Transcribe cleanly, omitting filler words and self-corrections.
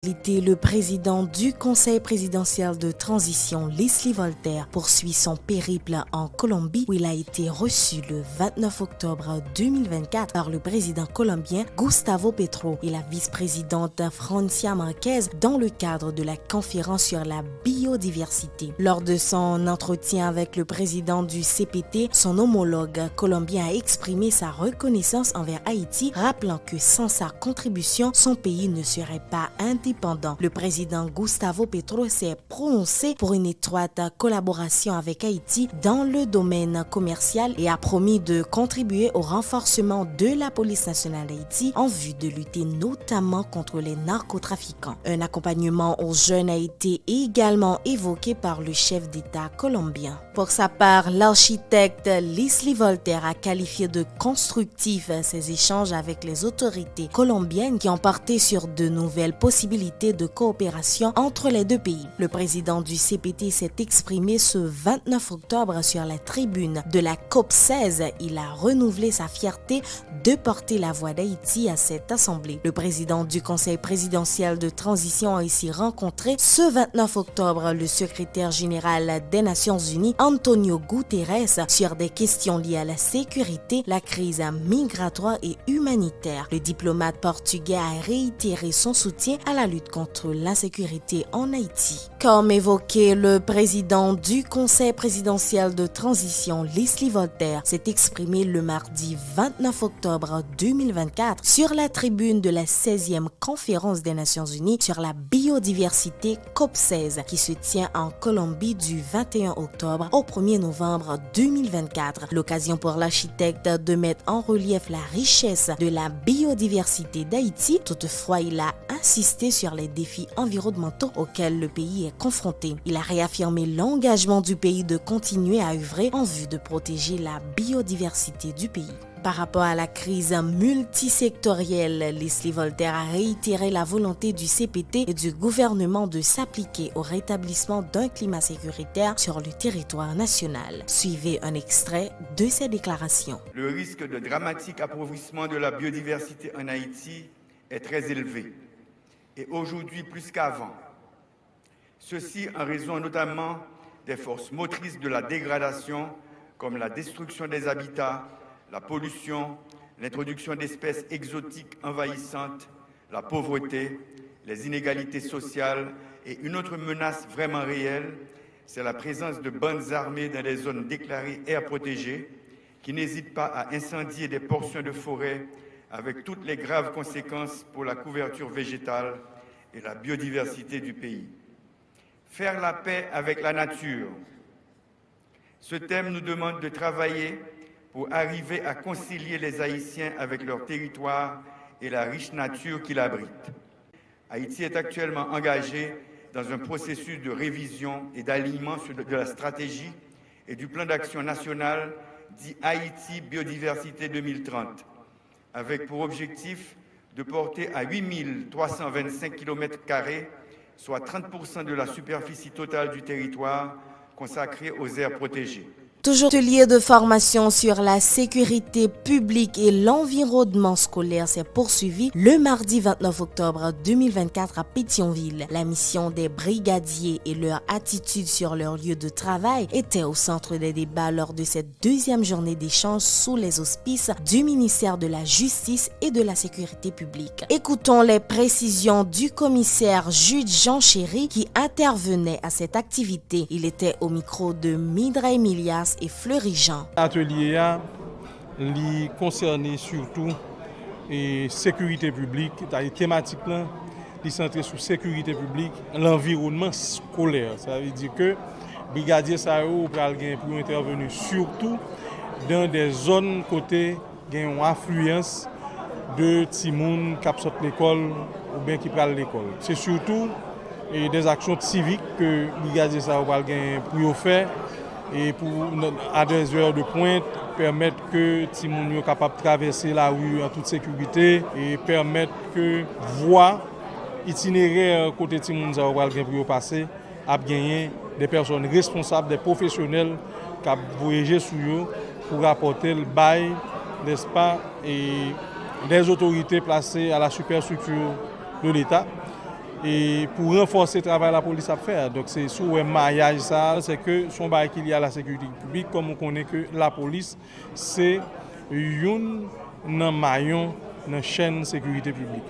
Le président du Conseil présidentiel de transition, Leslie Voltaire, poursuit son périple en Colombie où il a été reçu le 29 octobre 2024 par le président colombien Gustavo Petro et la vice-présidente Francia Marquez dans le cadre de la conférence sur la biodiversité. Lors de son entretien avec le président du CPT, son homologue colombien a exprimé sa reconnaissance envers Haïti, rappelant que sans sa contribution, son pays ne serait pas indépendant. Le président Gustavo Petro s'est prononcé pour une étroite collaboration avec Haïti dans le domaine commercial et a promis de contribuer au renforcement de la police nationale d'Haïti en vue de lutter notamment contre les narcotrafiquants. Un accompagnement aux jeunes a été également évoqué par le chef d'État colombien. Pour sa part, l'architecte Leslie Voltaire a qualifié de constructifs ces échanges avec les autorités colombiennes qui ont porté sur de nouvelles possibilités de coopération entre les deux pays. Le président du CPT s'est exprimé ce 29 octobre sur la tribune de la COP16. Il a renouvelé sa fierté de porter la voix d'Haïti à cette assemblée. Le président du Conseil présidentiel de transition a ici rencontré ce 29 octobre le secrétaire général des Nations Unies, Antonio Guterres, sur des questions liées à la sécurité, la crise migratoire et humanitaire. Le diplomate portugais a réitéré son soutien à la lutte contre l'insécurité en Haïti. Comme évoqué, le président du Conseil présidentiel de transition, Leslie Voltaire, s'est exprimé le mardi 29 octobre 2024 sur la tribune de la 16e conférence des Nations Unies sur la biodiversité COP16 qui se tient en Colombie du 21 octobre au 1er novembre 2024. L'occasion pour l'architecte de mettre en relief la richesse de la biodiversité d'Haïti. Toutefois, il a insisté sur les défis environnementaux auxquels le pays est confronté. Il a réaffirmé l'engagement du pays de continuer à œuvrer en vue de protéger la biodiversité du pays. Par rapport à la crise multisectorielle, Leslie Voltaire a réitéré la volonté du CPT et du gouvernement de s'appliquer au rétablissement d'un climat sécuritaire sur le territoire national. Suivez un extrait de ses déclarations. Le risque de dramatique appauvrissement de la biodiversité en Haïti est très élevé et aujourd'hui plus qu'avant. Ceci en raison notamment des forces motrices de la dégradation comme la destruction des habitats, la pollution, l'introduction d'espèces exotiques envahissantes, la pauvreté, les inégalités sociales et une autre menace vraiment réelle, c'est la présence de bandes armées dans les zones déclarées aires protégées qui n'hésitent pas à incendier des portions de forêt avec toutes les graves conséquences pour la couverture végétale et la biodiversité du pays. Faire la paix avec la nature. Ce thème nous demande de travailler pour arriver à concilier les Haïtiens avec leur territoire et la riche nature qui l'abrite. Haïti est actuellement engagé dans un processus de révision et d'alignement de la stratégie et du plan d'action national dit Haïti Biodiversité 2030, avec pour objectif de porter à 8 325 km², soit 30% de la superficie totale du territoire consacrée aux aires protégées. Toujours atelier de formation sur la sécurité publique et l'environnement scolaire s'est poursuivi le mardi 29 octobre 2024 à Pétionville. La mission des brigadiers et leur attitude sur leur lieu de travail était au centre des débats lors de cette deuxième journée d'échange sous les auspices du ministère de la Justice et de la Sécurité publique. Écoutons les précisions du commissaire Jude Jean Chéry qui intervenait à cette activité. Il était au micro de Midra Emilias et Fleury Jean. L'atelier a concerné surtout la sécurité publique, la thématique là, est centrée sur la sécurité publique, l'environnement scolaire. Ça veut dire que brigadier Sao pour intervenir surtout dans des zones côté qui ont une affluence de Timoun qui sortent l'école ou bien qui prennent l'école. C'est surtout des actions civiques que brigadier Sao pour faire. Et pour, à des heures de pointe, permettre que Timoun soit capable de traverser la rue en toute sécurité et permettre que voie itinéraire côté Timoun pour passer à gagner des personnes responsables, des professionnels qui voyagent sur eux pour apporter le bail, n'est-ce pas, et des autorités placées à la superstructure de l'État. et pour renforcer le travail de la police à faire. Donc c'est sous un maillage ça, c'est que son bail qu'il y a à la sécurité publique, comme on connaît que la police, c'est un maillon dans la chaîne sécurité publique.